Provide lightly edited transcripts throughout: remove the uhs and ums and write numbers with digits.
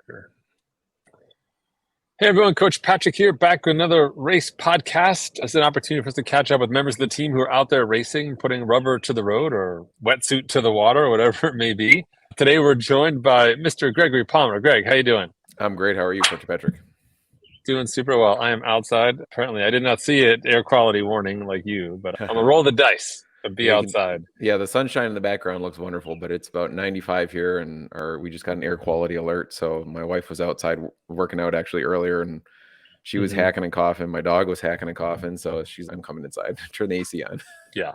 Sure. Hey everyone, Coach Patrick here, back with another race podcast. It's an opportunity for us to catch up with members of the team who are out there racing, putting rubber to the road or wetsuit to the water, or whatever it may be. Today we're joined by Mr. Gregory Palmer. Greg, how you doing? I'm great. How are you, Coach Patrick? Doing super well. I am outside. Apparently, I did not see it, air quality warning like you, but I'm gonna roll the dice and be outside. The sunshine in the background looks wonderful, but it's about 95 here, and we just got an air quality alert. So my wife was outside working out actually earlier, and she was hacking and coughing. My dog was hacking and coughing, so I'm coming inside, turn the AC on. Yeah,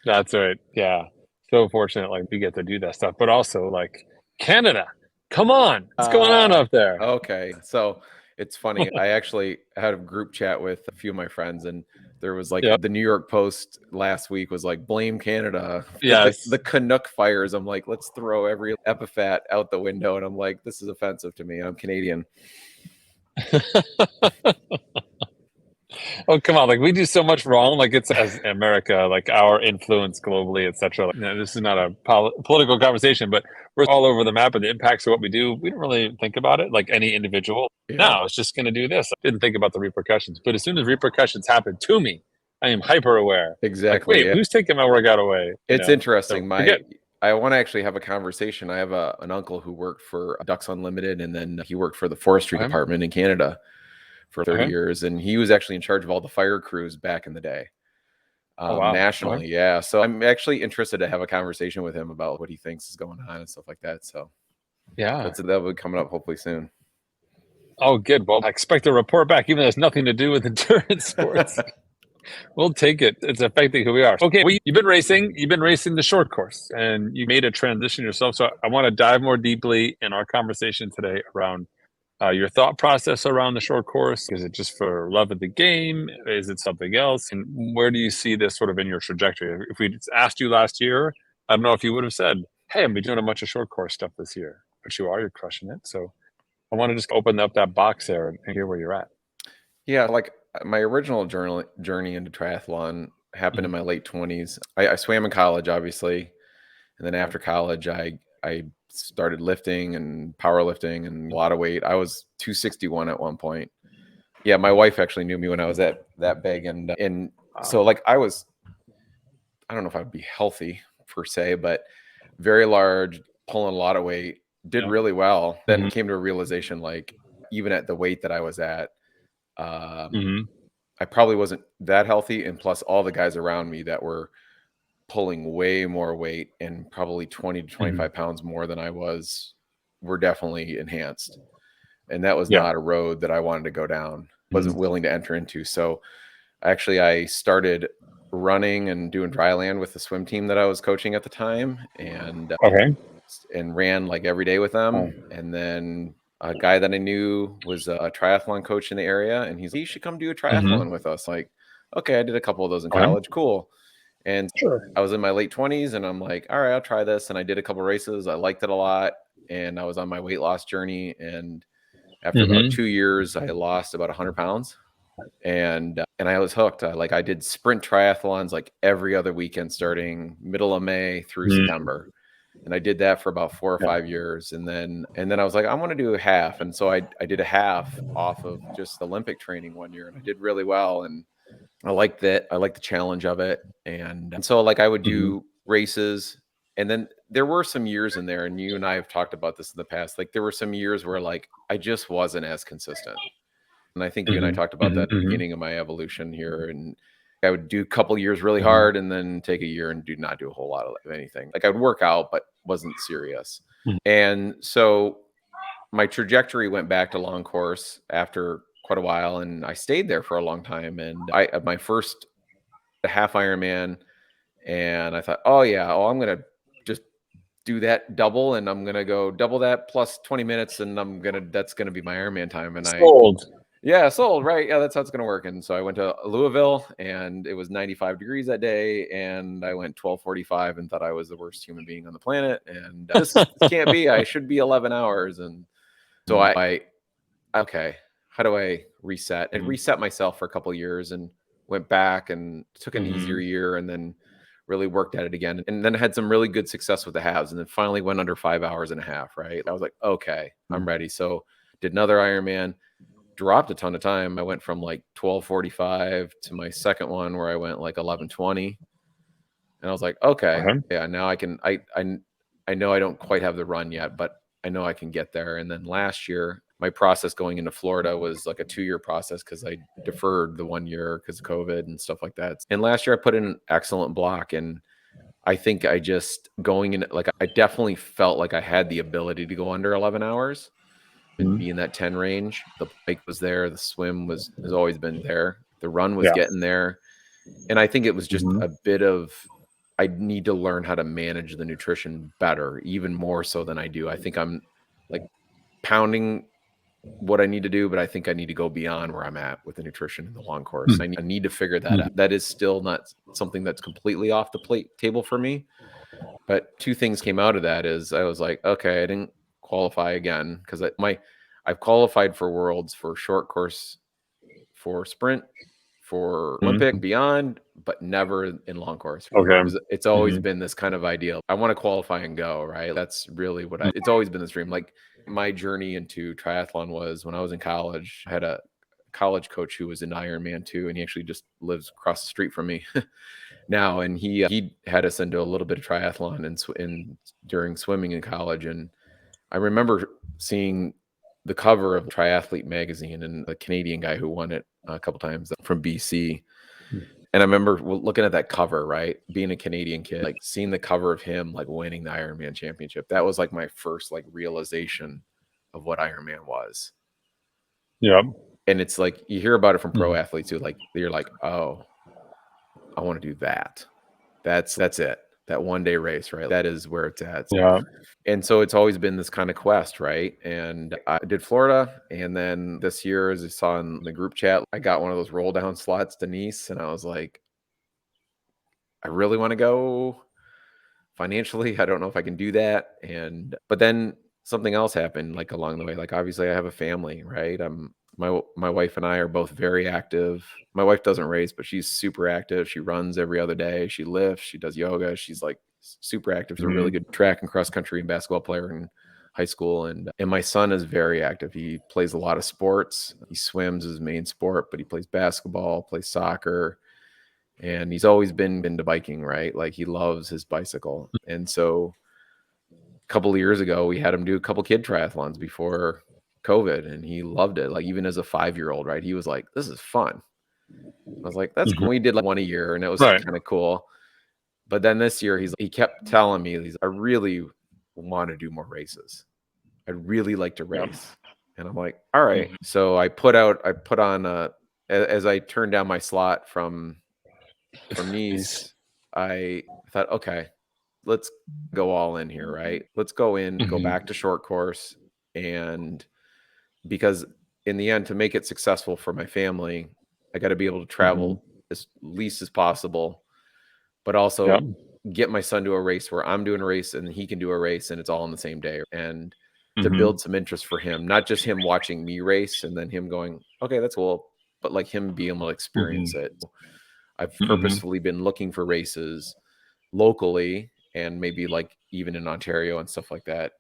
that's right. Yeah, so fortunate, like we get to do that stuff, but also like Canada. Come on, what's going on up there? Okay, so it's funny. I actually had a group chat with a few of my friends, and there was like the New York Post last week was like, blame Canada. Yes. The Canuck fires. I'm like, let's throw every epithet out the window. And I'm like, this is offensive to me. I'm Canadian. Oh, come on. Like we do so much wrong. Like it's as America, like our influence globally, etc. Like, this is not a political conversation, but we're all over the map and the impacts of what we do. We don't really think about it like any individual. Yeah. No, it's just going to do this. I didn't think about the repercussions, but as soon as repercussions happen to me, I am hyper aware. Exactly. Like, wait, who's taking my workout away? It's interesting. I want to actually have a conversation. I have an uncle who worked for Ducks Unlimited, and then he worked for the forestry department in Canada for 30 years. And he was actually in charge of all the fire crews back in the day, nationally. Yeah. So I'm actually interested to have a conversation with him about what he thinks is going on and stuff like that. So yeah, that will be coming up hopefully soon. Oh, good. Well, I expect a report back, even though it has nothing to do with endurance sports. We'll take it. It's affecting who we are. Okay, well, you've been racing the short course, and you made a transition yourself. So I want to dive more deeply in our conversation today around your thought process around the short course. Is it just for love of the game? Is it something else? And where do you see this sort of in your trajectory? If we asked you last year, I don't know if you would have said, hey, I'm doing a bunch of short course stuff this year. But you're crushing it. So I want to just open up that box there and hear where you're at. Yeah, like my original journey into triathlon happened in my late 20s. I swam in college, obviously. And then after college, I started lifting and powerlifting and a lot of weight. I was 261 at one point. Yeah, my wife actually knew me when I was that big. And so like I don't know if I would be healthy per se, but very large, pulling a lot of weight, did really well. Then came to a realization, like even at the weight that I was at, I probably wasn't that healthy. And plus all the guys around me that were pulling way more weight and probably 20 to 25 pounds more than I was, were definitely enhanced. And that was not a road that I wanted to go down, wasn't willing to enter into. So actually I started running and doing dry land with the swim team that I was coaching at the time, and ran like every day with them. And then a guy that I knew was a triathlon coach in the area, and he's like, you should come do a triathlon with us. Like, okay, I did a couple of those in college. Cool. And I was in my late 20s, and I'm like, all right, I'll try this. And I did a couple of races. I liked it a lot. And I was on my weight loss journey. And after about 2 years, I lost about 100 pounds. And I was hooked. I did sprint triathlons like every other weekend, starting middle of May through September. And I did that for about 4 or 5 years. And then I was like, I want to do a half. And so I did a half off of just Olympic training one year, and I did really well. And I liked that. I liked the challenge of it. And so like I would do races. And then there were some years in there, and you and I have talked about this in the past. Like there were some years where like I just wasn't as consistent. And I think you and I talked about that at the beginning of my evolution here. And I would do a couple years really hard and then take a year and not do a whole lot of anything. Like I would work out, but wasn't serious. And so my trajectory went back to long course after quite a while, and I stayed there for a long time. And my first half Ironman, and I thought, I'm going to just do that double, and I'm going to go double that plus 20 minutes, and that's going to be my Ironman time. And sold, right? Yeah, that's how it's going to work. And so I went to Louisville, and it was 95 degrees that day, and I went 12:45 and thought I was the worst human being on the planet, and this can't be. I should be 11 hours. And so okay, how do I reset? And reset myself for a couple of years, and went back and took an easier year, and then really worked at it again, and then had some really good success with the halves, and then finally went under 5 hours and a half, right? I was like, okay, I'm ready. So did another Ironman, dropped a ton of time. I went from like 12:45 to my second one where I went like 11:20. And I was like, okay, yeah, now I can, I know I don't quite have the run yet, but I know I can get there. And then last year, my process going into Florida was like a 2-year process because I deferred the 1 year because of COVID and stuff like that. And last year I put in an excellent block. And I think I just going in, like, I definitely felt like I had the ability to go under 11 hours and be in that 10 range. The bike was there. The swim has always been there. The run was getting there. And I think it was just a bit of, I need to learn how to manage the nutrition better, even more so than I do. I think I'm like pounding what I need to do, but I think I need to go beyond where I'm at with the nutrition in the long course. I need to figure that out. That is still not something that's completely off the table for me. But two things came out of that is I was like, okay, I didn't qualify again because I've qualified for worlds for short course, for sprint, for Olympic beyond, but never in long course. It's always been this kind of ideal. I want to qualify and go, right? That's really what it's always been this dream. Like my journey into triathlon was when I was in college. I had a college coach who was in Ironman too, and he actually just lives across the street from me now. And he had us into a little bit of triathlon and during swimming in college. And I remember seeing the cover of Triathlete magazine and the Canadian guy who won it a couple times from BC. And I remember looking at that cover, right? Being a Canadian kid, like seeing the cover of him, like winning the Ironman championship. That was like my first like realization of what Ironman was. Yeah. And it's like, you hear about it from pro athletes who like, you're like, oh, I want to do that. That's it. That 1 day race, right? That is where it's at. Yeah. And so it's always been this kind of quest, right? And I did Florida. And then this year, as I saw in the group chat, I got one of those roll down slots to Nice. And I was like, I really want to go financially. I don't know if I can do that. But then something else happened like along the way. Like obviously I have a family, right? My wife and I are both very active. My wife doesn't race, but she's super active. She runs every other day. She lifts, she does yoga. She's like super active. She's a really good track and cross country and basketball player in high school. And my son is very active. He plays a lot of sports. He swims as his main sport, but he plays basketball, plays soccer. And he's always been into biking, right? Like he loves his bicycle. And so a couple of years ago, we had him do a couple kid triathlons before COVID, and he loved it. Like even as a 5-year-old, right? He was like, this is fun. I was like, that's cool. We did like one a year and it was kind of cool. But then this year he kept telling me, I really want to do more races. I'd really like to race. And I'm like, all right. So I put on as I turned down my slot from Nice, I thought, okay, let's go all in here, right? Let's go back to short course. And because in the end, to make it successful for my family, I got to be able to travel as least as possible, but also get my son to a race where I'm doing a race and he can do a race and it's all on the same day. And to build some interest for him, not just him watching me race and then him going, okay, that's cool, but like him being able to experience it. I've purposefully been looking for races locally and maybe like even in Ontario and stuff like that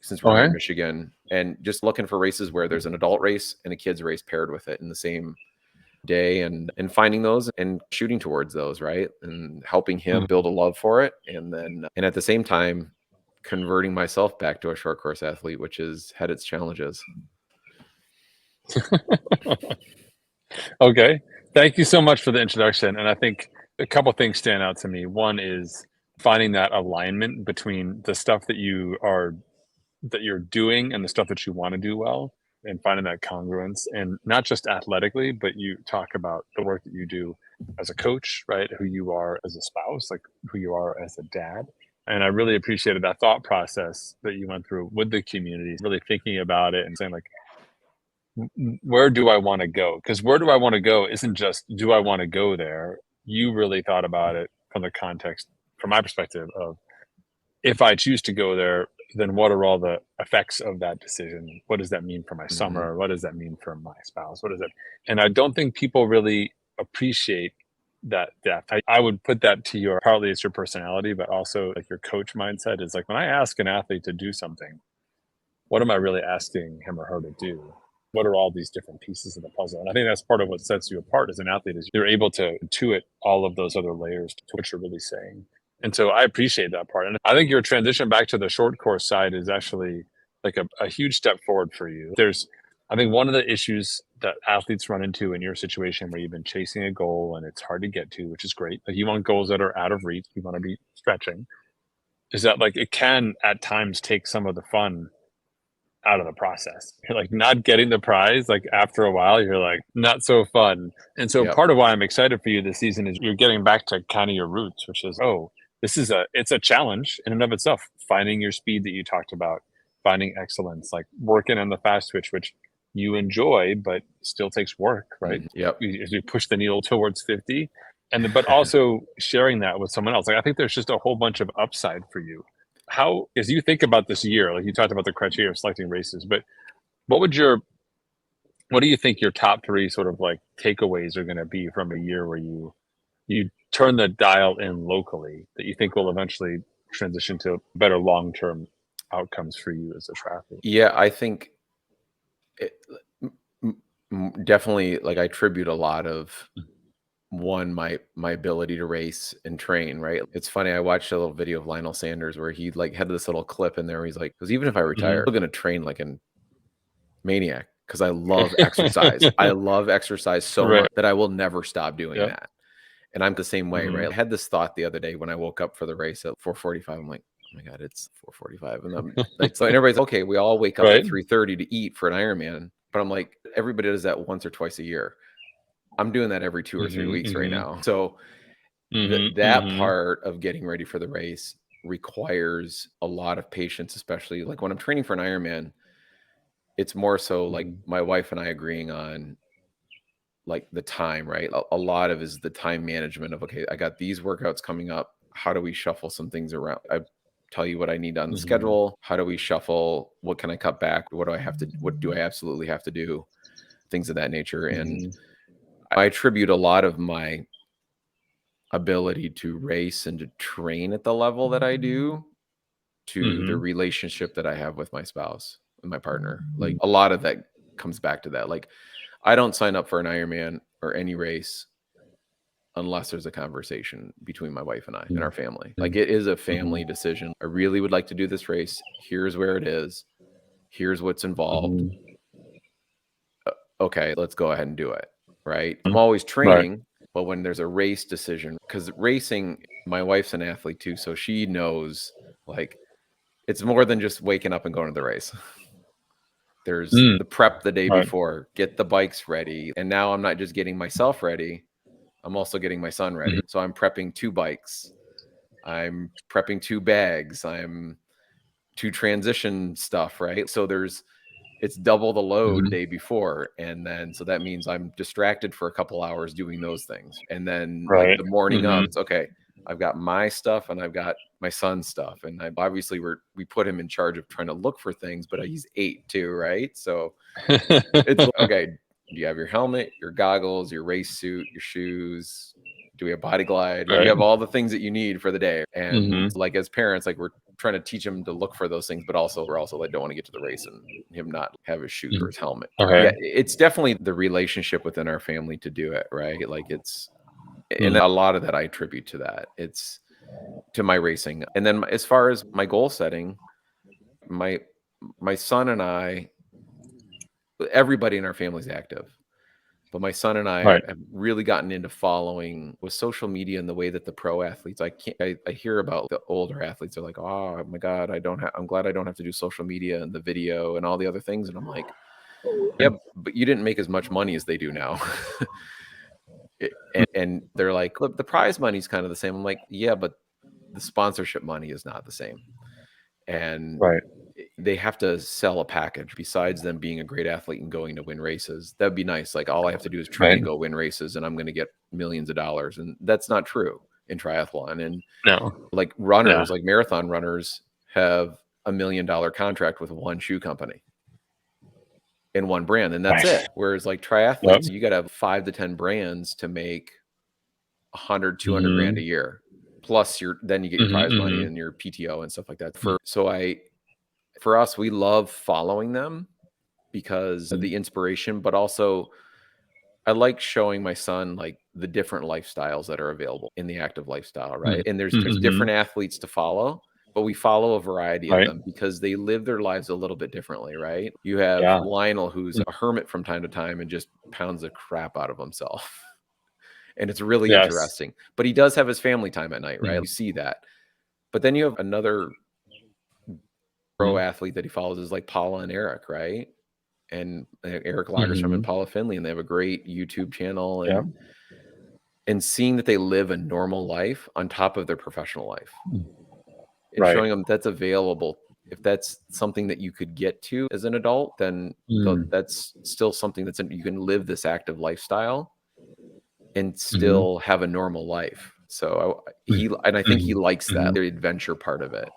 since we're here in Michigan, and just looking for races where there's an adult race and a kids race paired with it in the same day and finding those and shooting towards those, right? And helping him build a love for it. And then, and at the same time, converting myself back to a short course athlete, which has had its challenges. Okay. Thank you so much for the introduction. And I think a couple things stand out to me. One is finding that alignment between the stuff that you're doing and the stuff that you want to do well, and finding that congruence, and not just athletically, but you talk about the work that you do as a coach, right? Who you are as a spouse, like who you are as a dad. And I really appreciated that thought process that you went through with the community, really thinking about it and saying like, where do I want to go? Because where do I want to go isn't just, do I want to go there? You really thought about it from the context, from my perspective, of if I choose to go there, then what are all the effects of that decision? What does that mean for my summer? What does that mean for my spouse? What is it? And I don't think people really appreciate that depth. I would put that to your, partly it's your personality, but also like your coach mindset is like, when I ask an athlete to do something, what am I really asking him or her to do? What are all these different pieces of the puzzle? And I think that's part of what sets you apart as an athlete is you're able to intuit all of those other layers to what you're really saying. And so I appreciate that part. And I think your transition back to the short course side is actually like a huge step forward for you. I think one of the issues that athletes run into in your situation where you've been chasing a goal and it's hard to get to, which is great. Like you want goals that are out of reach, you want to be stretching, is that like it can at times take some of the fun out of the process. You're like not getting the prize, like after a while, you're like, not so fun. And so Yep. part of why I'm excited for you this season is you're getting back to kind of your roots, which is, it's a challenge in and of itself. Finding your speed that you talked about, finding excellence, like working on the fast twitch, which you enjoy, but still takes work, right? Yep. As you push the needle towards 50. But also sharing that with someone else. Like I think there's just a whole bunch of upside for you. How, as you think about this year, like you talked about the criteria of selecting races, but what do you think your top three sort of like takeaways are going to be from a year where you turn the dial in locally that you think will eventually transition to better long-term outcomes for you as a triathlete? Yeah, I think definitely, like, I attribute a lot of my ability to race and train, right? It's funny, I watched a little video of Lionel Sanders where he like had this little clip in there where he's like, because even if I retire, I'm still gonna train like a maniac because I love exercise. I love exercise so Right. much that I will never stop doing Yep. that. And I'm the same way, right? I had this thought the other day when I woke up for the race at 4:45. I'm like, oh my God, it's 4:45. And I'm like, so, and everybody's like, okay, we all wake up Right. at 3:30 to eat for an Ironman. But I'm like, everybody does that once or twice a year. I'm doing that every 2 or 3 weeks right now. So that part of getting ready for the race requires a lot of patience, especially like when I'm training for an Ironman. It's more so like my wife and I agreeing on like the time, right? A lot of is the time management of, okay, I got these workouts coming up. How do we shuffle some things around? I tell you what I need on the schedule. How do we shuffle? What can I cut back? What do I absolutely have to do? Things of that nature. And I attribute a lot of my ability to race and to train at the level that I do to the relationship that I have with my spouse and my partner. Like a lot of that comes back to that. Like I don't sign up for an Ironman or any race unless there's a conversation between my wife and I and our family. Like it is a family decision. I really would like to do this race. Here's where it is. Here's what's involved. Okay, let's go ahead and do it. Right. I'm always training, but when there's a race decision, because racing, my wife's an athlete too. So she knows like it's more than just waking up and going to the race. There's the prep the day before, get the bikes ready. And now I'm not just getting myself ready. I'm also getting my son ready. So I'm prepping 2 bikes. I'm prepping 2 bags. I'm 2 transition stuff, right? So it's double the load day before. And then, so that means I'm distracted for a couple hours doing those things. And then like the morning of, it's okay. I've got my stuff and I've got my son's stuff. And obviously we put him in charge of trying to look for things, but he's 8 too, right? So it's okay. Do you have your helmet, your goggles, your race suit, your shoes? Do we have body glide? Like you have all the things that you need for the day. And like as parents, like we're trying to teach him to look for those things, but also we're also like don't want to get to the race and him not have his shoes or his helmet. Yeah, it's definitely the relationship within our family to do it, right? Like and a lot of that I attribute to that. It's to my racing. And then as far as my goal setting, my son and I, everybody in our family is active. But my son and I have really gotten into following with social media and the way that the pro athletes, I hear about the older athletes are like, oh my God, I'm glad I don't have to do social media and the video and all the other things. And I'm like, yeah, but you didn't make as much money as they do now. and they're like, look, the prize money's kind of the same. I'm like, yeah, but the sponsorship money is not the same. And they have to sell a package besides them being a great athlete and going to win races. That'd be nice. Like all I have to do is train and go win races and I'm going to get millions of dollars. And that's not true in triathlon. And like runners, like marathon runners have $1 million contract with one shoe company in one brand. And that's it. Whereas like triathletes, you got to have 5 to 10 brands to make 100, 200 grand a year. Plus then you get your prize money and your PTO and stuff like that. For us, we love following them because of the inspiration, but also I like showing my son like the different lifestyles that are available in the active lifestyle, right? And there's different athletes to follow, but we follow a variety of them because they live their lives a little bit differently, right? You have Lionel, who's a hermit from time to time and just pounds the crap out of himself. And it's really interesting. But he does have his family time at night, right? You see that. But then you have another pro athlete that he follows is like Paula and Eric, right? And Eric Lagerstrom and Paula Finley, and they have a great YouTube channel. And seeing that they live a normal life on top of their professional life. And showing them that's available. If that's something that you could get to as an adult, then that's still something you can live this active lifestyle and still have a normal life. So I think he likes that, the adventure part of it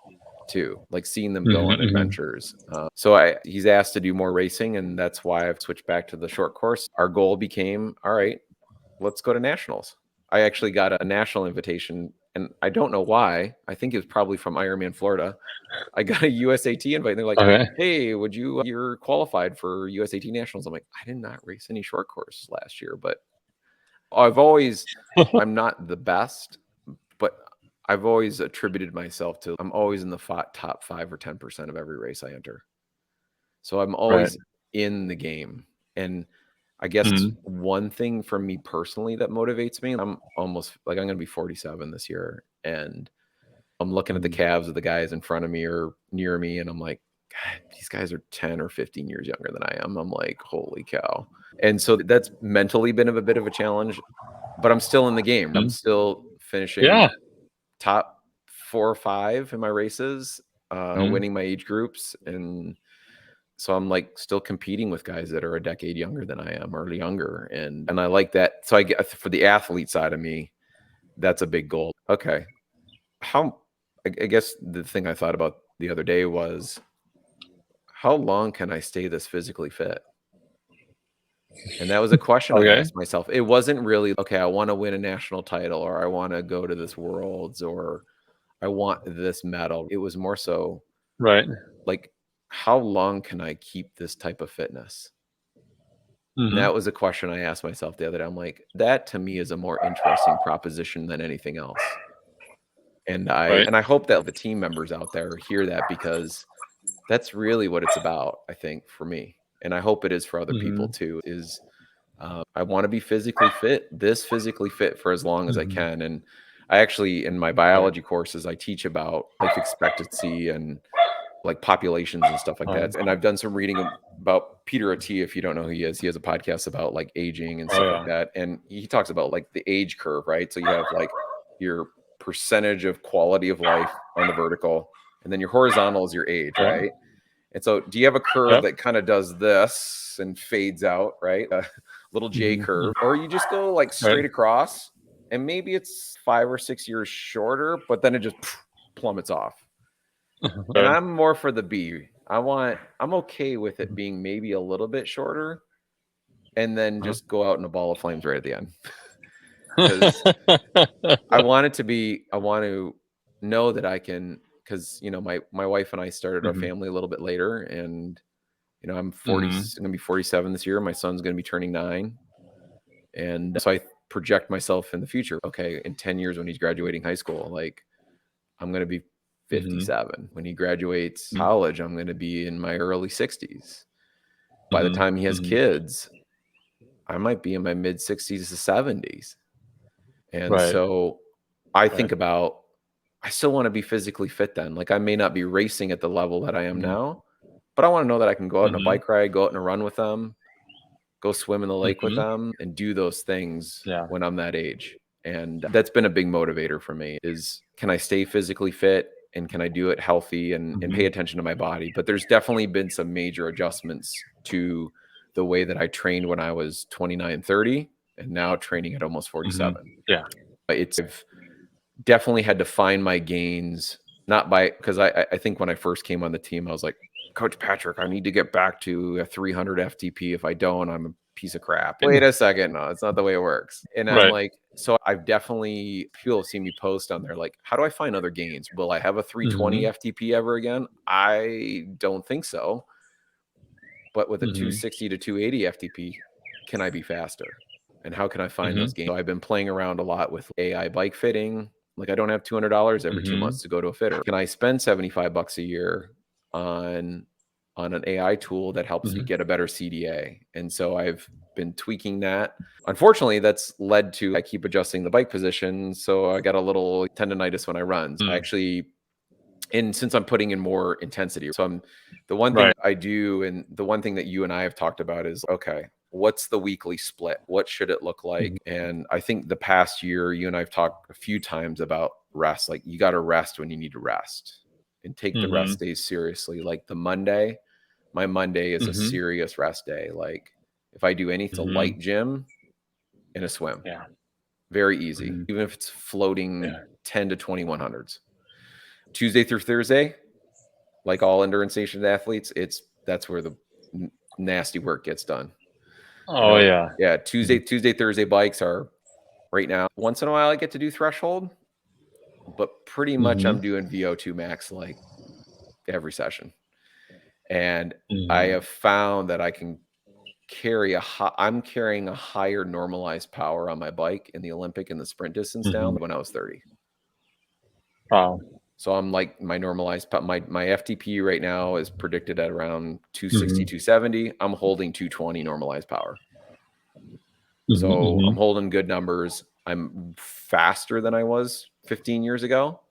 too, like seeing them go on adventures. So he's asked to do more racing, and that's why I've switched back to the short course. Our goal became, all right, let's go to nationals. I actually got a national invitation, and I don't know why. I think it was probably from Ironman Florida. I got a USAT invite, and they're like, hey, you're qualified for USAT nationals. I'm like, I did not race any short course last year, but I'm not the best, but I've always attributed myself to, I'm always in the top 5 or 10% of every race I enter. So I'm always in the game. And I guess one thing for me personally that motivates me, I'm going to be 47 this year. And I'm looking at the calves of the guys in front of me or near me. And I'm like, God, these guys are 10 or 15 years younger than I am. I'm like, holy cow. And so that's mentally been a bit of a challenge, but I'm still in the game. I'm still finishing top 4 or 5 in my races, winning my age groups. And so I'm like still competing with guys that are a decade younger than I am or younger. And I like that. So I get, for the athlete side of me, that's a big goal. Okay. I guess the thing I thought about the other day was, how long can I stay this physically fit? And that was a question I asked myself. It wasn't really, okay, I want to win a national title, or I want to go to this Worlds, or I want this medal. It was more so, like, how long can I keep this type of fitness? And that was a question I asked myself the other day. I'm like, that to me is a more interesting proposition than anything else. And I hope that the team members out there hear that, because that's really what it's about, I think, for me. And I hope it is for other people too, is I want to be physically fit for as long as I can. And I actually, in my biology courses, I teach about life expectancy and like populations and stuff like that. And I've done some reading about Peter Attia. If you don't know who he is, he has a podcast about like aging and stuff like that. And he talks about like the age curve, right? So you have like your percentage of quality of life on the vertical, and then your horizontal is your age, right? And so do you have a curve that kind of does this and fades out, right? A little J curve, or you just go like straight across, and maybe it's 5 or 6 years shorter, but then it just plummets off. And I'm more for the B. I'm okay with it being maybe a little bit shorter, and then just go out in a ball of flames right at the end. Because I want to know that I can, because, you know, my wife and I started our family a little bit later, and, you know, I'm 40, I'm going to be 47 this year. My son's going to be turning 9. And so I project myself in the future. Okay, in 10 years when he's graduating high school, like, I'm going to be 57. When he graduates college, I'm going to be in my early 60s. By the time he has kids, I might be in my mid 60s to 70s. And so I think about, I still want to be physically fit then. Like, I may not be racing at the level that I am now, but I want to know that I can go out on a bike ride, go out on a run with them, go swim in the lake with them, and do those things when I'm that age. And that's been a big motivator for me, is, can I stay physically fit, and can I do it healthy and pay attention to my body? But there's definitely been some major adjustments to the way that I trained when I was 29, 30, and now training at almost 47. I've definitely had to find my gains, because I think when I first came on the team, I was like, Coach Patrick, I need to get back to a 300 FTP. If I don't, I'm piece of crap. Wait a second. No, it's not the way it works. And I'm Right. like, so I've definitely, people have seen me post on there, like, how do I find other gains? Will I have a 320 FTP ever again? I don't think so. But with a 260 to 280 FTP, can I be faster? And how can I find those gains? So I've been playing around a lot with AI bike fitting. Like, I don't have $200 every 2 months to go to a fitter. Can I spend $75 a year on an AI tool that helps me get a better CDA? And so I've been tweaking that. Unfortunately, that's led to, I keep adjusting the bike position. So I got a little tendonitis when I run. So I actually, and since I'm putting in more intensity, so the one thing I do, and the one thing that you and I have talked about is, okay, what's the weekly split? What should it look like? And I think the past year, you and I have talked a few times about rest. Like, you got to rest when you need to rest and take the rest days seriously. Like my Monday is a serious rest day. Like, if I do anything, it's a light gym and a swim. Yeah. Very easy. Even if it's floating 10 to 2100s. Tuesday through Thursday, like all endurance nation athletes, that's where the nasty work gets done. Oh, yeah. Yeah. Tuesday, Thursday bikes are right now. Once in a while I get to do threshold, but pretty much I'm doing VO2 max like every session. And I have found that I can I'm carrying a higher normalized power on my bike in the Olympic and the sprint distance now than when I was 30. Wow. So I'm like, my normalized, my FTP right now is predicted at around 260, 270. I'm holding 220 normalized power. So I'm holding good numbers. I'm faster than I was 15 years ago.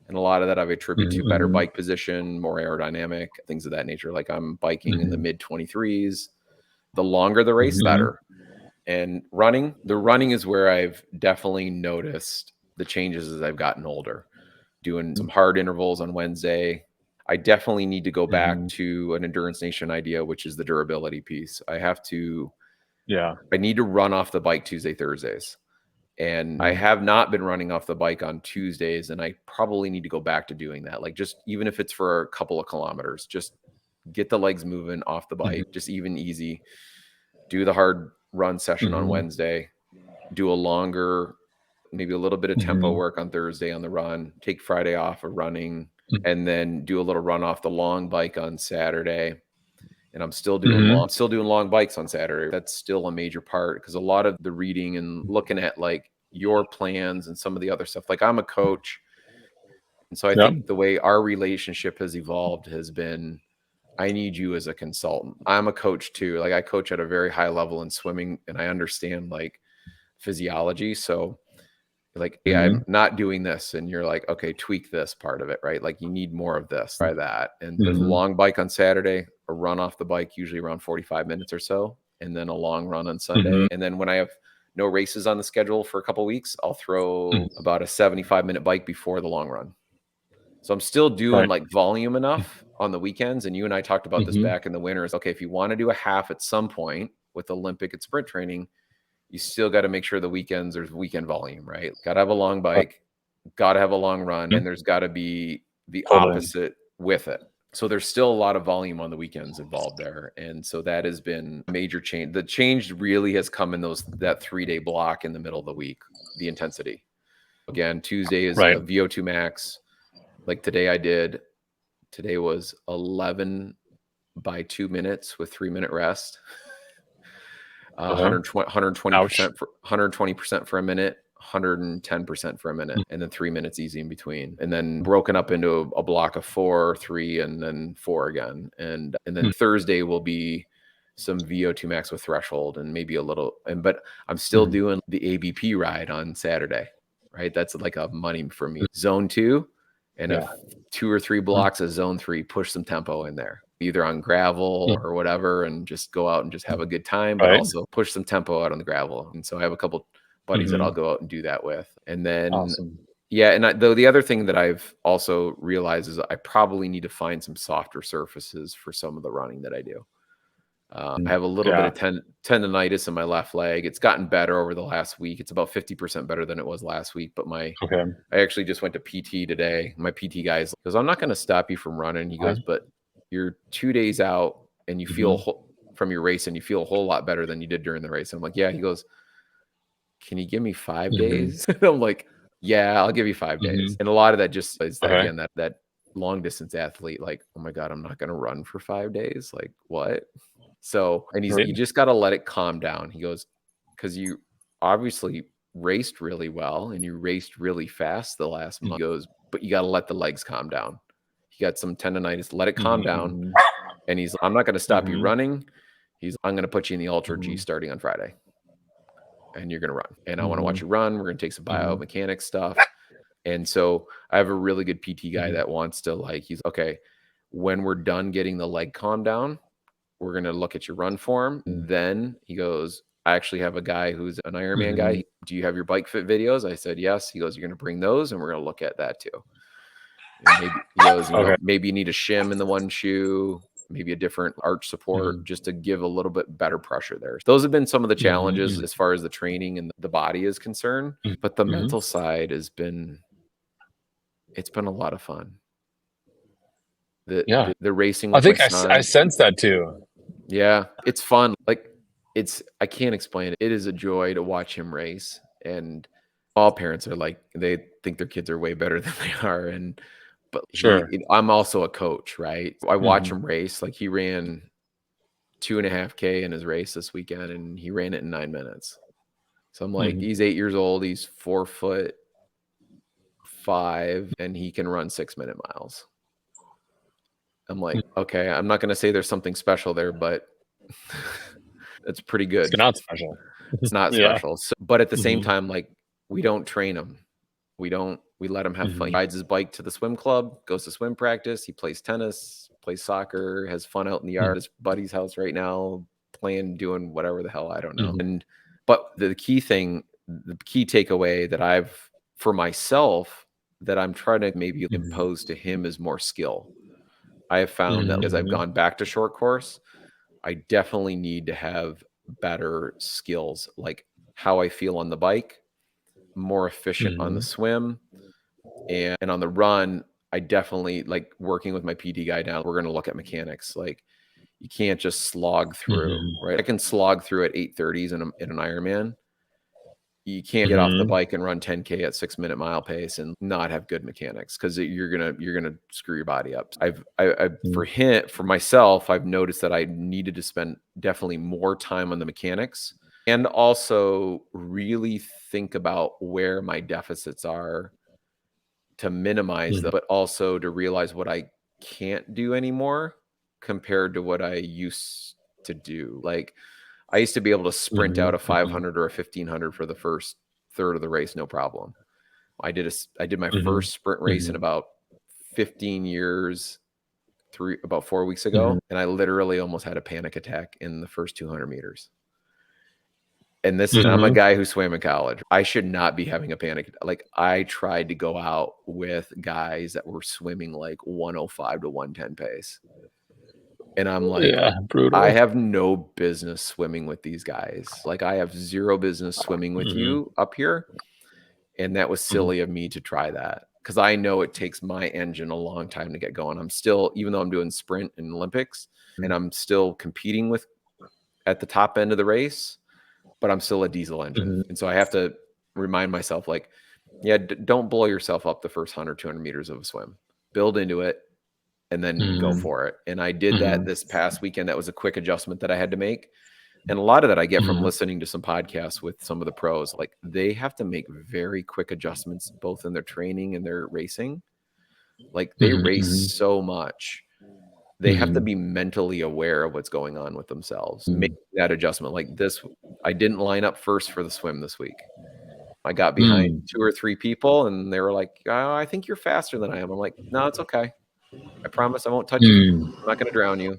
And a lot of that I've attributed to better bike position, more aerodynamic, things of that nature. Like, I'm biking in the mid 23s. The longer the race, better. And the running is where I've definitely noticed the changes as I've gotten older. Doing some hard intervals on Wednesday. I definitely need to go back to an Endurance Nation idea, which is the durability piece. I need to run off the bike Tuesday, Thursdays. And I have not been running off the bike on Tuesdays, and I probably need to go back to doing that. Like, just even if it's for a couple of kilometers, just get the legs moving off the bike, just even easy. Do the hard run session on Wednesday, do a longer, maybe a little bit of tempo work on Thursday on the run, take Friday off of running, and then do a little run off the long bike on Saturday. And I'm still doing long bikes on Saturday. That's still a major part, because a lot of the reading and looking at like your plans and some of the other stuff, like, I'm a coach. And so I think the way our relationship has evolved has been, I need you as a consultant. I'm a coach too. Like, I coach at a very high level in swimming, and I understand like physiology. So like, hey, I'm not doing this. And you're like, okay, tweak this part of it, right? Like, you need more of this, try that. And there's a long bike on Saturday, a run off the bike, usually around 45 minutes or so, and then a long run on Sunday. And then when I have no races on the schedule for a couple of weeks, I'll throw about a 75-minute bike before the long run. So I'm still doing like volume enough on the weekends. And you and I talked about this back in the winter, is, okay, if you want to do a half at some point with Olympic and sprint training, you still got to make sure the weekends, there's weekend volume, right? Got to have a long bike, got to have a long run, and there's got to be the opposite with it. So there's still a lot of volume on the weekends involved there. And so that has been a major change. The change really has come in that 3-day block in the middle of the week, the intensity. Again, Tuesday is a VO2 max. Like today was 11 by 2 minutes with 3-minute rest. 120% for 120% for a minute, 110% for a minute, and then 3 minutes easy in between, and then broken up into a block of 4, 3, and then 4 again. And then Thursday will be some VO2 max with threshold, and maybe a little, but I'm still doing the ABP ride on Saturday, right? That's like a money for me. Zone 2 and 2 or 3 blocks of zone 3, push some tempo in there, either on gravel or whatever, and just go out and just have a good time, but also push some tempo out on the gravel. And so I have a couple buddies that I'll go out and do that with. And then, though the other thing that I've also realized is I probably need to find some softer surfaces for some of the running that I do. I have a little bit of tendonitis in my left leg. It's gotten better over the last week. It's about 50% better than it was last week. But I actually just went to PT today. My PT guy goes, I'm not going to stop you from running. He goes, but you're 2 days out and you feel, from your race and you feel a whole lot better than you did during the race. And I'm like, yeah. He goes, can you give me 5 days? And I'm like, yeah, I'll give you 5 days. And a lot of that just is that, Okay. again, that long distance athlete, like, oh my God, I'm not going to run for 5 days. Like, what? So, and he's, Right. you just got to let it calm down. He goes, because you obviously raced really well and you raced really fast the last month. He goes, but you got to let the legs calm down. He got some tendonitis, let it calm down. And he's, I'm not going to stop you running. I'm going to put you in the Ultra G starting on Friday. And you're going to run. And I want to watch you run. We're going to take some biomechanics stuff. And so I have a really good PT guy that wants to, like, he's okay, when we're done getting the leg calm down, we're going to look at your run form. Then he goes, I actually have a guy who's an Ironman guy. Do you have your bike fit videos? I said, yes. He goes, you're going to bring those and we're going to look at that too. And maybe he goes, you know, maybe you need a shim in the one shoe, maybe a different arch support just to give a little bit better pressure there. Those have been some of the challenges as far as the training and the body is concerned. But the mental side has been, it's been a lot of fun. The racing with I think my son. I sense that too. Yeah, it's fun. Like, I can't explain it. It is a joy to watch him race. And all parents are like, they think their kids are way better than they are. But I'm also a coach, right? I watch him race. Like, he ran 2.5K in his race this weekend and he ran it in 9 minutes. So I'm like, he's 8 years old. He's 4'5" and he can run 6-minute miles. I'm like, okay, I'm not going to say there's something special there, but it's pretty good. It's not special. It's not special. So, but at the same time, like, we don't train him. We let him have fun. He rides his bike to the swim club, goes to swim practice. He plays tennis, plays soccer, has fun out in the yard at his buddy's house right now, playing, doing whatever the hell, I don't know. But the key takeaway that I've, for myself, that I'm trying to maybe impose to him is more skill. I have found that as I've gone back to short course, I definitely need to have better skills, like how I feel on the bike, more efficient on the swim, and on the run. I definitely, like, working with my PT guy now, we're going to look at mechanics. Like, you can't just slog through, right? I can slog through at 8:30s in an Ironman. You can't get off the bike and run 10K at 6-minute mile pace and not have good mechanics, because you're gonna screw your body up. For myself, I've noticed that I needed to spend definitely more time on the mechanics and also really think about where my deficits are to minimize them, but also to realize what I can't do anymore compared to what I used to do. Like, I used to be able to sprint out a 500 or a 1500 for the first third of the race, no problem. I did my first sprint race in about 15 years, about 4 weeks ago, and I literally almost had a panic attack in the first 200 meters. And I'm a guy who swam in college. I should not be having a panic. Like, I tried to go out with guys that were swimming like 105 to 110 pace. And I'm like, brutal. I have no business swimming with these guys. Like, I have zero business swimming with you up here. And that was silly of me to try that, because I know it takes my engine a long time to get going. I'm still, even though I'm doing sprint and Olympics and I'm still competing at the top end of the race, but I'm still a diesel engine. And so I have to remind myself, like, yeah, don't blow yourself up the first 100, 200 meters of a swim. Build into it and then go for it. And I did that this past weekend. That was a quick adjustment that I had to make. And a lot of that I get from listening to some podcasts with some of the pros. Like, they have to make very quick adjustments, both in their training and their racing. Like, they race so much. They have to be mentally aware of what's going on with themselves. Make that adjustment. Like this, I didn't line up first for the swim this week. I got behind 2 or 3 people and they were like, oh, I think you're faster than I am. I'm like, no, it's okay. I promise I won't touch you. I'm not going to drown you.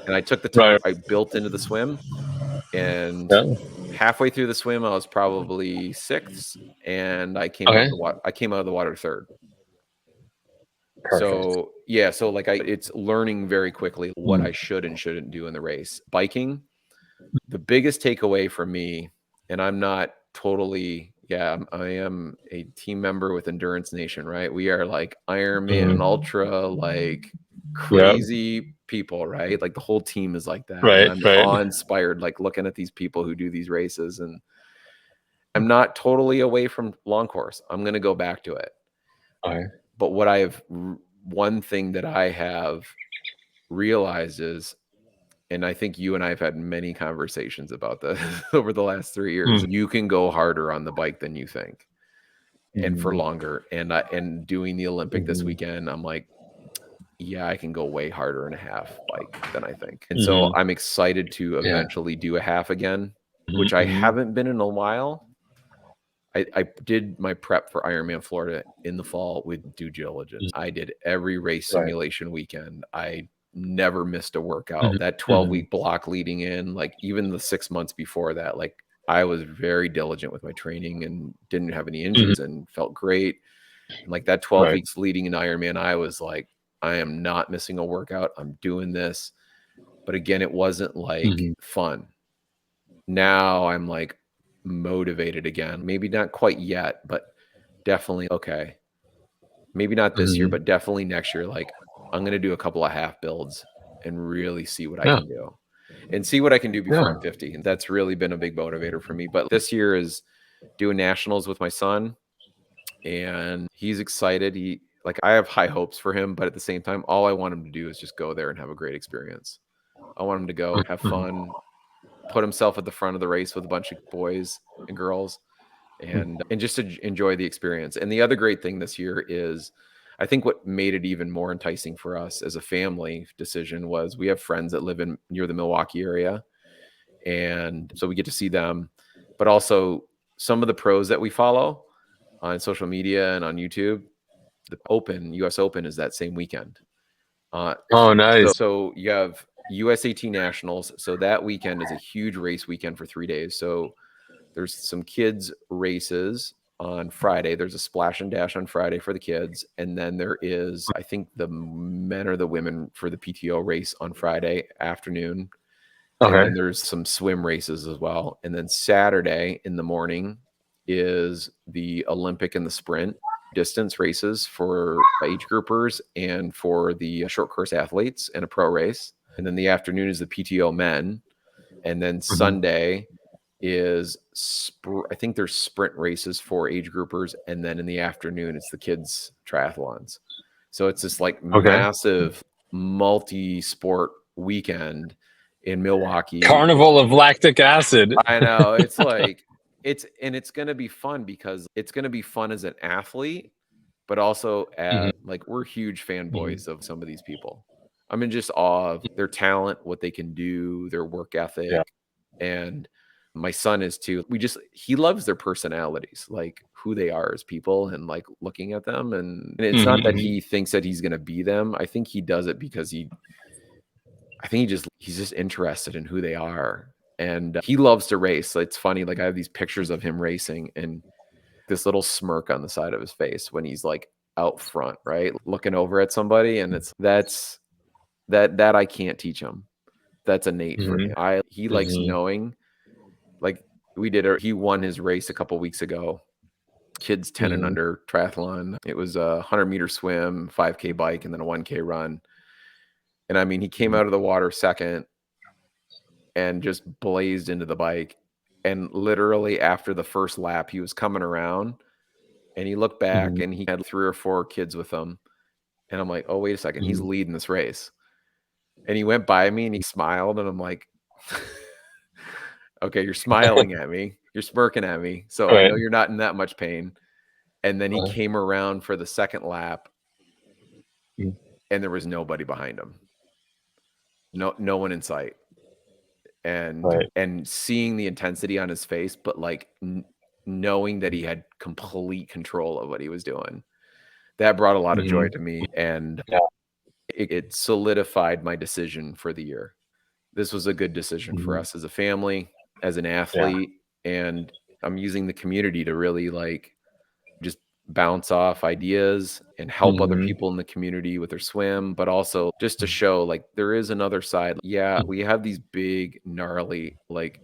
And I took the time. I built into the swim, and halfway through the swim, I was probably 6th, and I came out of the water. I came out of the water 3rd. So yeah, so like it's learning very quickly what I should and shouldn't do in the race. Biking, the biggest takeaway for me, and I'm not totally, I am a team member with Endurance Nation, right? We are like Ironman and Ultra, like crazy people, right? Like the whole team is like that. Right, And I'm right. awe-inspired, like looking at these people who do these races. And I'm not totally away from long course. I'm going to go back to it. Okay. But one thing that I have realized is, and I think you and I have had many conversations about this over the last 3 years, you can go harder on the bike than you think, and for longer. And doing the Olympic this weekend, I'm like, yeah, I can go way harder in a half bike than I think. And so I'm excited to eventually do a half again, which I haven't been in a while. I did my prep for Ironman Florida in the fall with due diligence. I did every race simulation weekend. I never missed a workout. That 12-week block leading in, like even the 6 months before that, like I was very diligent with my training and didn't have any injuries and felt great. And like that 12 weeks leading in Ironman, I was like, I am not missing a workout. I'm doing this. But again, it wasn't like fun. Now I'm like motivated again. Maybe not quite yet, but definitely okay. Maybe not this year, but definitely next year. Like I'm going to do a couple of half builds and really see what I can do and see what I can do before I'm 50. And that's really been a big motivator for me. But this year is doing nationals with my son, and he's excited. I have high hopes for him, but at the same time, all I want him to do is just go there and have a great experience. I want him to go have fun, put himself at the front of the race with a bunch of boys and girls, and just to enjoy the experience. And the other great thing this year is, I think what made it even more enticing for us as a family decision was we have friends that live near the Milwaukee area. And so we get to see them, but also some of the pros that we follow on social media and on YouTube. The US Open is that same weekend. Oh, nice. So you have USAT Nationals. So that weekend is a huge race weekend for 3 days. So there's some kids races on Friday. There's a splash and dash on Friday for the kids. And then there is, I think, the men or the women for the PTO race on Friday afternoon. Okay. And then there's some swim races as well. And then Saturday in the morning is the Olympic and the sprint distance races for age groupers and for the short course athletes, and a pro race. And then the afternoon is the PTO men. And then Sunday is I think there's sprint races for age groupers. And then in the afternoon, it's the kids triathlons. So it's this like massive multi-sport weekend in Milwaukee. Carnival of lactic acid. I know. It's like, it's going to be fun because it's going to be fun as an athlete, but also as like, we're huge fanboys of some of these people. I'm in just awe of their talent, what they can do, their work ethic. And my son is too. He loves their personalities, like who they are as people, and like looking at them. And it's not that he thinks that he's going to be them. I think he does it because he's just interested in who they are. And he loves to race. It's funny. Like I have these pictures of him racing and this little smirk on the side of his face when he's like out front, right? Looking over at somebody. And that I can't teach him. That's innate for him. He likes knowing, like he won his race a couple weeks ago, kids 10 and under triathlon. It was a 100-meter swim, 5K bike, and then a 1K run. And I mean, he came out of the water second and just blazed into the bike. And literally after the first lap, he was coming around and he looked back and he had 3 or 4 kids with him. And I'm like, oh, wait a second. He's leading this race. And he went by me and he smiled. And I'm like, okay, you're smiling at me. You're smirking at me. So I know you're not in that much pain. And then he came around for the second lap and there was nobody behind him. No one in sight. And seeing the intensity on his face, but like knowing that he had complete control of what he was doing, that brought a lot of joy to me. And it solidified my decision for the year. This was a good decision for us as a family, as an athlete. And I'm using the community to really like just bounce off ideas and help other people in the community with their swim, but also just to show like there is another side. Yeah, we have these big, gnarly, like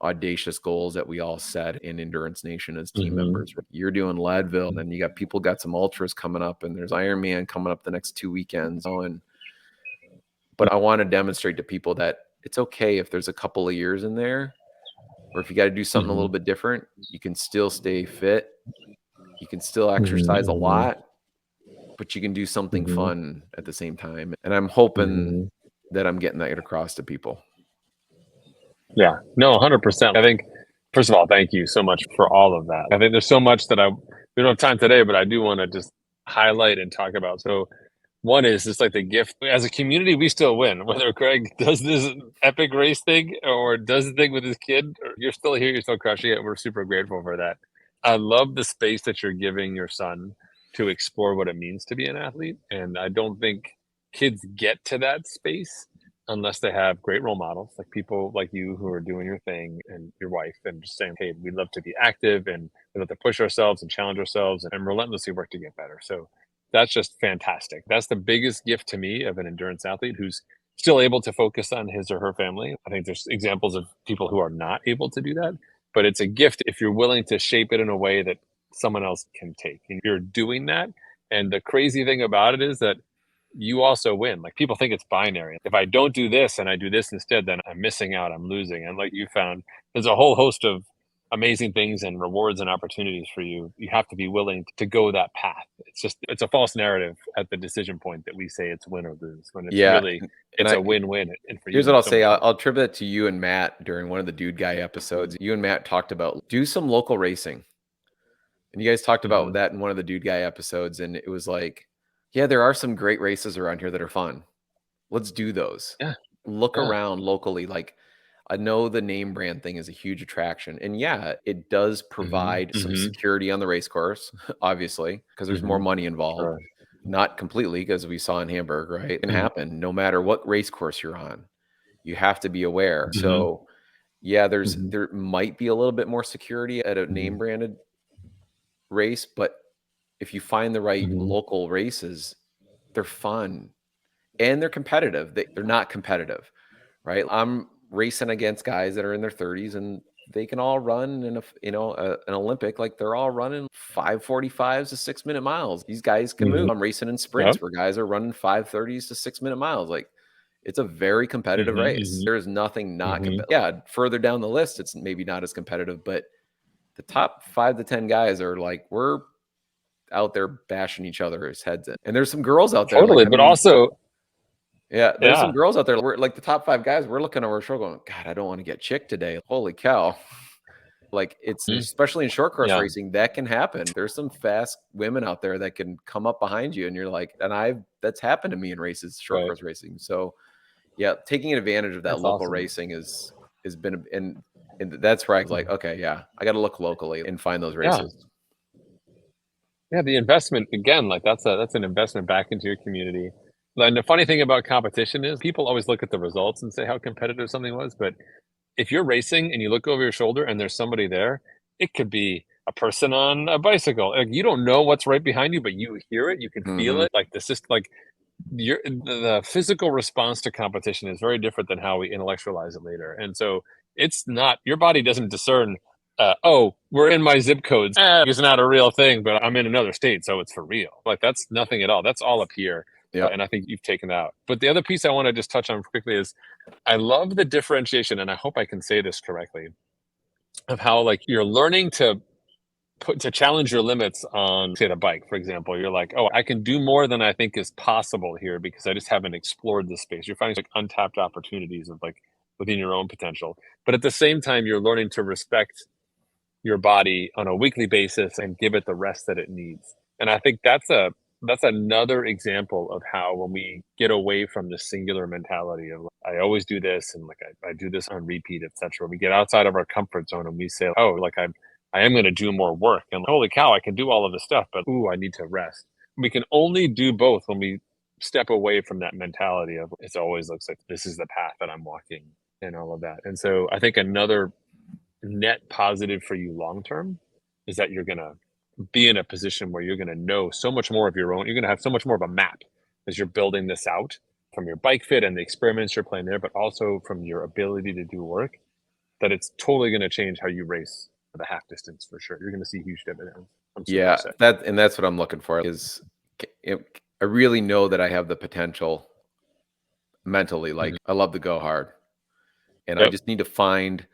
audacious goals that we all set in Endurance Nation as team members. You're doing Leadville, and then you got some ultras coming up, and there's Ironman coming up the next 2 weekends. But I want to demonstrate to people that it's okay if there's a couple of years in there, or if you got to do something a little bit different, you can still stay fit. You can still exercise a lot, but you can do something fun at the same time. And I'm hoping that I'm getting that across to people. Yeah, no, 100%. I think, first of all, thank you so much for all of that. I think there's so much that we don't have time today, but I do want to just highlight and talk about. So one is just like the gift. As a community, we still win. Whether Greg does this epic race thing or does the thing with his kid, or you're still here, you're still crushing it. We're super grateful for that. I love the space that you're giving your son to explore what it means to be an athlete. And I don't think kids get to that space unless they have great role models, like people like you who are doing your thing, and your wife, and just saying, hey, we love to be active and we love to push ourselves and challenge ourselves and relentlessly work to get better. So that's just fantastic. That's the biggest gift to me of an endurance athlete who's still able to focus on his or her family. I think there's examples of people who are not able to do that, but it's a gift if you're willing to shape it in a way that someone else can take. And you're doing that. And the crazy thing about it is that you also win. Like, people think it's binary. If I don't do this and I do this instead, then I'm missing out, I'm losing. And like you found, there's a whole host of amazing things and rewards and opportunities for you. You have to be willing to go that path. It's a false narrative at the decision point that we say it's win or lose, when it's really, it's a win-win. And for here's you, what I'll say. I'll attribute it to you and Matt during one of the Dude Guy episodes. You and Matt talked about do some local racing. And you guys talked about that in one of the Dude Guy episodes. And it was like, yeah, there are some great races around here that are fun. Let's do those. Yeah. Look around locally. Like, I know the name brand thing is a huge attraction. And yeah, it does provide some security on the race course, obviously, because there's more money involved. Sure. Not completely, because we saw in Hamburg, right? It can happen no matter what race course you're on. You have to be aware. So yeah, there might be a little bit more security at a name branded race, but if you find the right local races, they're fun and they're competitive. They're not competitive, right? I'm racing against guys that are in their 30s and they can all run in an Olympic, like they're all running 5:45s to 6-minute miles. These guys can move. I'm racing in sprints where guys are running 5:30s to 6-minute miles. Like, it's a very competitive race. There's nothing not competitive. Yeah, further down the list, it's maybe not as competitive, but the top 5 to 10 guys are like, we're out there bashing each other's heads in. And there's some girls out there. Totally, like, but also, yeah, there's some girls out there. We're like the top 5 guys. We're looking over our shoulder going, God, I don't want to get chick today. Holy cow. Like, it's especially in short course racing, that can happen. There's some fast women out there that can come up behind you, and you're like, and that's happened to me in races, short course racing. So yeah, taking advantage of that local racing has been, and that's where I was like, okay, yeah, I got to look locally and find those races. Yeah, the investment, again, like that's an investment back into your community. And the funny thing about competition is people always look at the results and say how competitive something was, but if you're racing and you look over your shoulder and there's somebody there, it could be a person on a bicycle. Like, you don't know what's right behind you, but you hear it, you can feel it. Like, the physical response to competition is very different than how we intellectualize it later. And so it's not, your body doesn't discern, oh, we're in my zip codes. It's not a real thing, but I'm in another state, so it's for real. Like, that's nothing at all. That's all up here. And I think you've taken that out. But the other piece I want to just touch on quickly is, I love the differentiation, and I hope I can say this correctly, of how, like, you're learning to challenge your limits on, say, the bike, for example. You're like, oh, I can do more than I think is possible here because I just haven't explored this space. You're finding like untapped opportunities of like within your own potential. But at the same time, you're learning to respect your body on a weekly basis and give it the rest that it needs. And I think that's another example of how, when we get away from the singular mentality of I always do this and like I do this on repeat, etc., we get outside of our comfort zone and we say, oh, like I am going to do more work, and holy cow, I can do all of this stuff, but I need to rest. We can only do both when we step away from that mentality of it always looks like this is the path that I'm walking and all of that. And so I think another net positive for you long term is that you're going to be in a position where you're going to know so much more of your own. You're going to have so much more of a map as you're building this out, from your bike fit and the experiments you're playing there, but also from your ability to do work, that it's totally going to change how you race the half distance for sure. You're going to see huge dividends. Yeah, that's what I'm looking for. Is I really know that I have the potential mentally. Like I love to go hard, and I Yep. just need to find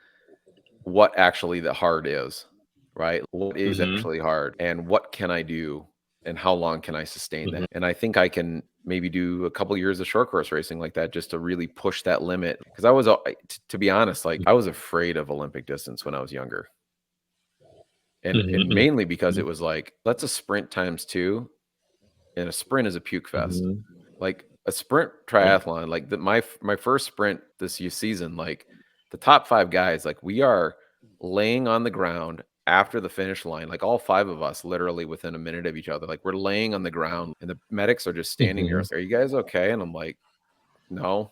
what actually the hard is, right? What is actually hard, and what can I do, and how long can I sustain that? And I think I can maybe do a couple years of short course racing like that just to really push that limit. Because I was, to be honest, like I was afraid of Olympic distance when I was younger, and mainly because it was like, that's a sprint times 2, and a sprint is a puke fest. Like a sprint triathlon, like my first sprint this season, like the top 5 guys, like we are laying on the ground after the finish line, like all 5 of us literally within a minute of each other. Like we're laying on the ground and the medics are just standing near us. Are you guys okay? And I'm like, no.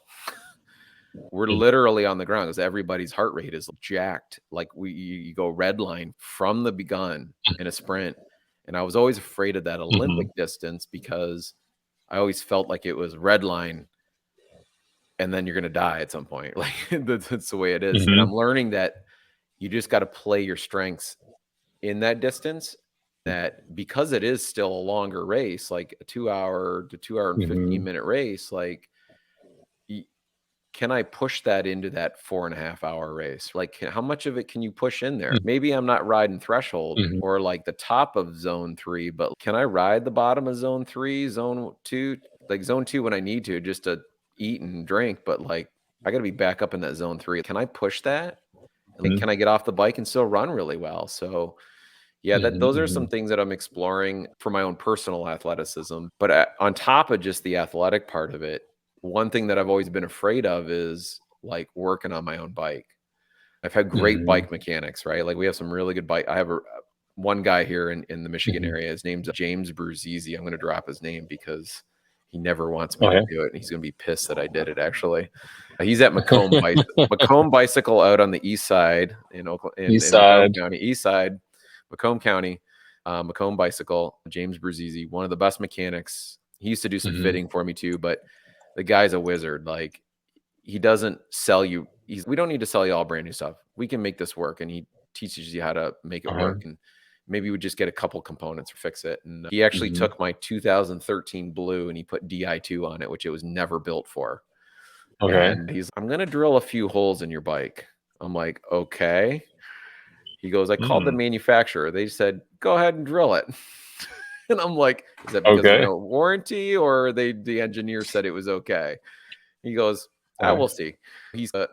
We're literally on the ground because everybody's heart rate is jacked. Like you go red line from the begun in a sprint. And I was always afraid of that Olympic distance because I always felt like it was red line and then you're going to die at some point. Like that's the way it is. And I'm learning that you just got to play your strengths in that distance, that because it is still a longer race, like a 2 hour to 2 hour and 15-minute race, like can I push that into that 4.5-hour race? Like how much of it can you push in there? Maybe I'm not riding threshold or like the top of zone 3, but can I ride the bottom of zone 3, zone 2, like zone 2 when I need to, just to eat and drink, but like I got to be back up in that zone 3. Can I push that? And can I get off the bike and still run really well? So yeah, those are some things that I'm exploring for my own personal athleticism. But on top of just the athletic part of it, one thing that I've always been afraid of is like working on my own bike. I've had great bike mechanics, right? Like we have some really good bike. I have one guy here in the Michigan area. His name's James Bruzzese. I'm going to drop his name because he never wants me to do it. And he's going to be pissed that I did it, actually. He's at Macomb, Macomb Bicycle out on the east side in Macomb County. East side, Macomb County, Macomb Bicycle, James Bruzzese, one of the best mechanics. He used to do some fitting for me too, but the guy's a wizard. Like he doesn't sell you. We don't need to sell you all brand new stuff. We can make this work. And he teaches you how to make it work. And maybe we just get a couple components or fix it. And he actually took my 2013 Blue and he put Di2 on it, which it was never built for. And he's, I'm going to drill a few holes in your bike. I'm like, okay. He goes, I called the manufacturer. They said, go ahead and drill it. And I'm like, is that because of no warranty or the engineer said it was okay? He goes, we'll see. He's a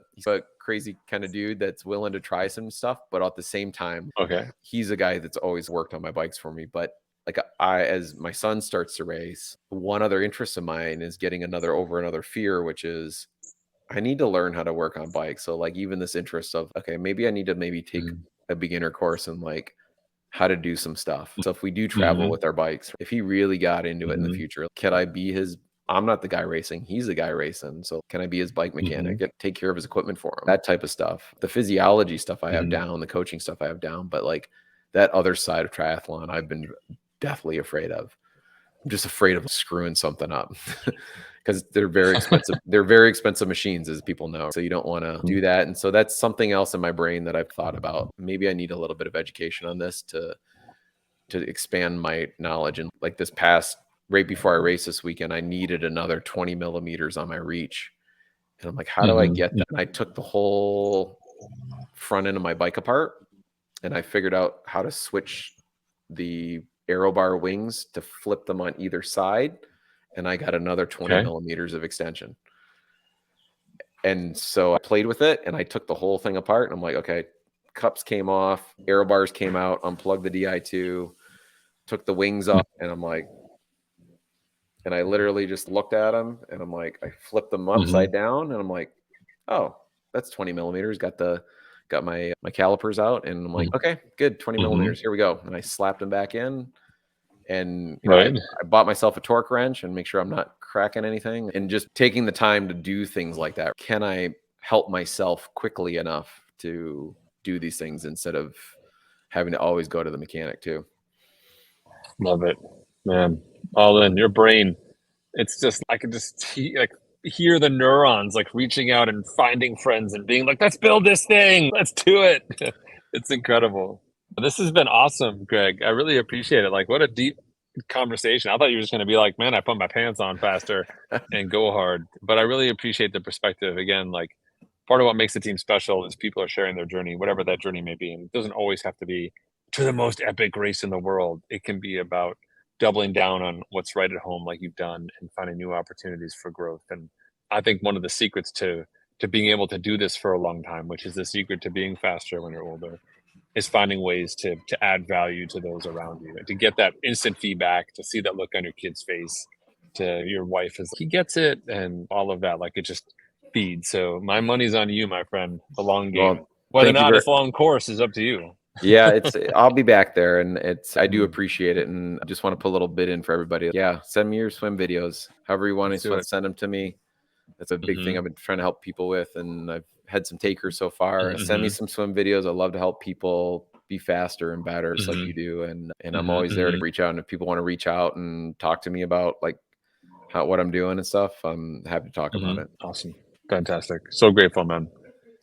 crazy kind of dude that's willing to try some stuff, but at the same time, he's a guy that's always worked on my bikes for me. But like as my son starts to race, one other interest of mine is getting another fear, which is I need to learn how to work on bikes. So like even this interest of, okay, maybe I need to take a beginner course and like how to do some stuff. So if we do travel with our bikes, if he really got into it in the future, can I be I'm not the guy racing. He's the guy racing. So can I be his bike mechanic, take care of his equipment for him? That type of stuff. The physiology stuff I have down, the coaching stuff I have down, but like that other side of triathlon, I've been deathly afraid of. I'm just afraid of screwing something up because they're very expensive. They're very expensive machines, as people know. So you don't want to do that. And so that's something else in my brain that I've thought about. Maybe I need a little bit of education on this to expand my knowledge. And like this past, right before I race this weekend, I needed another 20 millimeters on my reach. And I'm like, how do I get that? And I took the whole front end of my bike apart and I figured out how to switch the aero bar wings to flip them on either side. And I got another 20 millimeters of extension. And so I played with it and I took the whole thing apart and I'm like, okay, cups came off, aero bars came out, unplugged the Di2, took the wings off, and I'm like, and I literally just looked at them and I'm like, I flipped them upside down and I'm like, oh, that's 20 millimeters. Got my calipers out and I'm like, okay, good. 20 millimeters. Here we go. And I slapped them back in and I bought myself a torque wrench and make sure I'm not cracking anything and just taking the time to do things like that. Can I help myself quickly enough to do these things instead of having to always go to the mechanic too? Love it, man. All in your brain. It's just, I can just hear the neurons like reaching out and finding friends and being like, let's build this thing. Let's do it. It's incredible. This has been awesome, Greg. I really appreciate it. Like what a deep conversation. I thought you were just going to be like, man, I put my pants on faster and go hard. But I really appreciate the perspective. Again, like part of what makes the team special is people are sharing their journey, whatever that journey may be. And it doesn't always have to be to the most epic race in the world. It can be about doubling down on what's right at home, like you've done, and finding new opportunities for growth. And I think one of the secrets to being able to do this for a long time, which is the secret to being faster when you're older, is finding ways to add value to those around you, and to get that instant feedback, to see that look on your kid's face, to your wife is he gets it, and all of that. Like it just feeds. So my money's on you, my friend. The long game. Well, Whether or thank you not very it's long course is up to you. Yeah, I'll be back there, and I do appreciate it, and I just want to put a little bit in for everybody. Yeah, send me your swim videos, however you want to send them to me. That's a big thing I've been trying to help people with, and I've had some takers so far. Send me some swim videos. I love to help people be faster and better, just like you do, and I'm always there to reach out. And if people want to reach out and talk to me about like what I'm doing and stuff, I'm happy to talk about it. Awesome, fantastic, so grateful, man.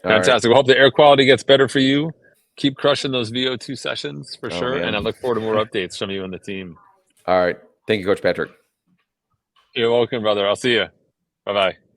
All Fantastic. right. Well, hope the air quality gets better for you. Keep crushing those VO2 sessions for sure. Man. And I look forward to more updates from you and the team. All right. Thank you, Coach Patrick. You're welcome, brother. I'll see you. Bye-bye.